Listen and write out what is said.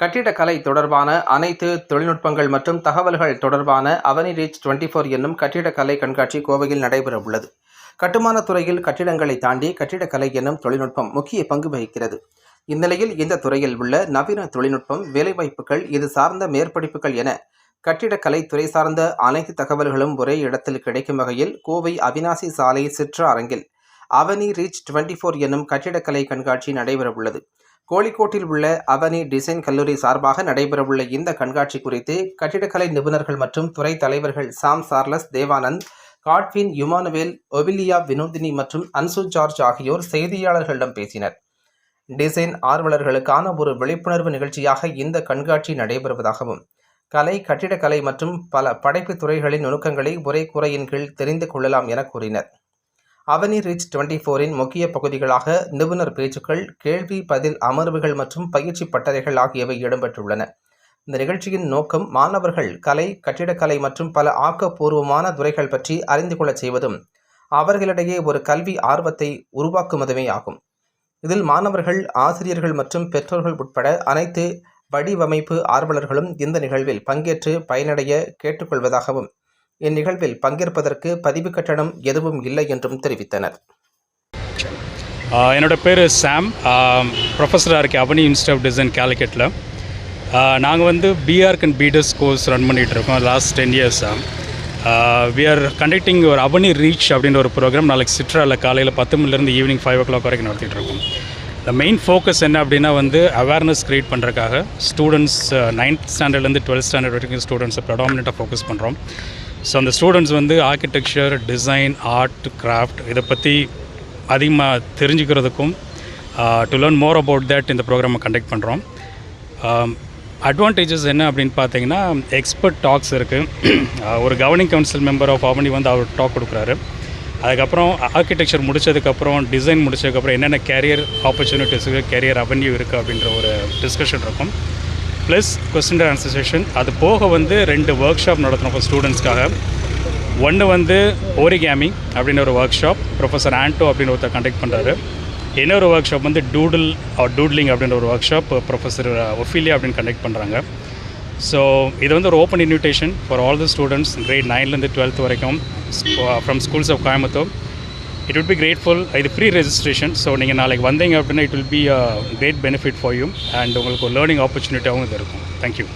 கட்டிடக்கலை தொடர்பான அனைத்து தொழில்நுட்பங்கள் மற்றும் தகவல்கள் தொடர்பான அவனி ரீச் 24 என்னும் கட்டிடக்கலை கண்காட்சி கோவையில் நடைபெற உள்ளது. கட்டுமானத் துறையில் கட்டிடங்களை தாண்டி கட்டிடக்கலை என்னும் தொழில்நுட்பம் முக்கிய பங்கு வகிக்கிறது. இந்நிலையில் இந்த துறையில் உள்ள நவீன தொழில்நுட்பம், வேலைவாய்ப்புகள், இது சார்ந்த மேற்படிப்புகள் என கட்டிடக்கலை துறை சார்ந்த அனைத்து தகவல்களும் ஒரே இடத்தில் கிடைக்கும் வகையில் கோவை அவிநாசி சாலை சிற்ற அரங்கில் அவனி ரீச் 24 என்னும் கட்டிடக்கலை கண்காட்சி நடைபெற உள்ளது. கோழிக்கோட்டில் உள்ள அவனி டிசைன் கல்லூரி சார்பாக நடைபெறவுள்ள இந்த கண்காட்சி குறித்து கட்டிடக்கலை நிபுணர்கள் மற்றும் துறை தலைவர்கள் சாம் சார்லஸ், தேவானந்த், காட்வின், யுமானுவேல், ஒவிலியா, வினோதினி மற்றும் அன்சு ஜார்ஜ் ஆகியோர் செய்தியாளர்களிடம் பேசினர். டிசைன் ஆர்வலர்களுக்கான ஒரு விழிப்புணர்வு நிகழ்ச்சியாக இந்த கண்காட்சி நடைபெறுவதாகவும், கலை, கட்டிடக்கலை மற்றும் பல படைப்பு துறைகளின் நுணுக்கங்களை ஒரே கூரையின் கீழ் தெரிந்து கொள்ளலாம் என கூறினர். அவனி ரீச் 24இன் முக்கிய பகுதிகளாக நிபுணர் பேச்சுக்கள், கேள்வி பதில் அமர்வுகள் மற்றும் பயிற்சி பட்டறைகள் ஆகியவை இடம்பெற்றுள்ளன. இந்த நிகழ்ச்சியின் நோக்கம் மாணவர்கள் கலை, கட்டிடக்கலை மற்றும் பல ஆக்கப்பூர்வமான துறைகள் பற்றி அறிந்து கொள்ளச் செய்வதும், அவர்களிடையே ஒரு கல்வி ஆர்வத்தை உருவாக்குவதுமே ஆகும். இதில் மாணவர்கள், ஆசிரியர்கள் மற்றும் பெற்றோர்கள் உட்பட அனைத்து வடிவமைப்பு ஆர்வலர்களும் இந்த நிகழ்வில் பங்கேற்று பயனடைய கேட்டுக்கொள்வதாகவும், இந்நிகழ்வில் பங்கேற்பதற்கு பதிவு கட்டணம் எதுவும் இல்லை என்றும் தெரிவித்தனர். என்னோட பேர் சாம், ப்ரொஃபஸராக இருக்கேன் அவனி இன்ஸ்டியூட் ஆஃப் டிசைன் கேலிக்கட்டில். நாங்கள் BArch and BDes course run பண்ணிகிட்ருக்கோம் last 10 years. We are conducting ஒரு அவனி ரீச் அப்படின்ற ஒரு ப்ரோக்ராம் நாளைக்கு சிட்ராவில் காலையில் 10 மணிலேருந்து ஈவினிங் 5 o'clock வரைக்கும் நடத்திட்டுருக்கோம். இந்த மெயின் ஃபோக்கஸ் என்ன அப்படின்னா அவேர்னஸ் க்ரியேட் பண்ணுறதுக்காக ஸ்டூடெண்ட்ஸ் 9th ஸ்டாண்டர்ட்லேருந்து 12th ஸ்டாண்டர்ட் வரைக்கும் ஸ்டூடெண்ட்ஸை ப்ரெடாமினெண்ட்டாக ஃபோக்கஸ் பண்ணுறோம். ஸோ அந்த students architecture, design, art, craft இதை பற்றி அதிகமாக தெரிஞ்சுக்கிறதுக்கும் to learn more about that இந்த ப்ரோக்ராமை கண்டக்ட் பண்ணுறோம். அட்வான்டேஜஸ் என்ன அப்படின்னு பார்த்தீங்கன்னா, எக்ஸ்பர்ட் டாக்ஸ் இருக்குது. ஒரு governing council member of Avani அவர் டாக் கொடுக்குறாரு. அதுக்கப்புறம் ஆர்கிடெக்சர் முடித்ததுக்கப்புறம், டிசைன் முடித்ததுக்கப்புறம் என்னென்ன கேரியர் ஆப்பர்ச்சுனிட்டிஸ் இருக்குது, கேரியர் அவென்யூ இருக்குது அப்படின்ற ஒரு டிஸ்கஷன் இருக்கும். Plus question and answer session. அது போக 2 ஒர்க் ஷாப் நடத்தணும் ஃபார் ஸ்டூடெண்ட்ஸ்க்காக. ஒன்று ஓரிகாமி அப்படின்ற ஒரு ஒர்க் ஷாப் ப்ரொஃபஸர் ஆண்டோ அப்படின்னு ஒருத்தர் கண்டக்ட் பண்ணுறாரு. இன்னொரு ஒர்க் ஷாப் டூட்லிங் அப்படின்ற ஒரு ஒர்க் ஷாப் ப்ரொஃபஸர் ஒஃபிலியா அப்படின்னு கண்டக்ட் பண்ணுறாங்க. ஸோ இது ஒரு open invitation for all the students grade 9லேருந்து 12th வரைக்கும் from schools of Coimbatore. It will be grateful. இது ஃப்ரீ ரெஜிஸ்ட்ரேஷன். ஸோ நீங்கள் நாளைக்கு வந்தீங்க அப்படின்னா it will be a great benefit for you and உங்களுக்கு ஒரு லேர்னிங் ஆப்பர்ச்சுனிட்டியாகவும் இது இருக்கும். தேங்க்யூ.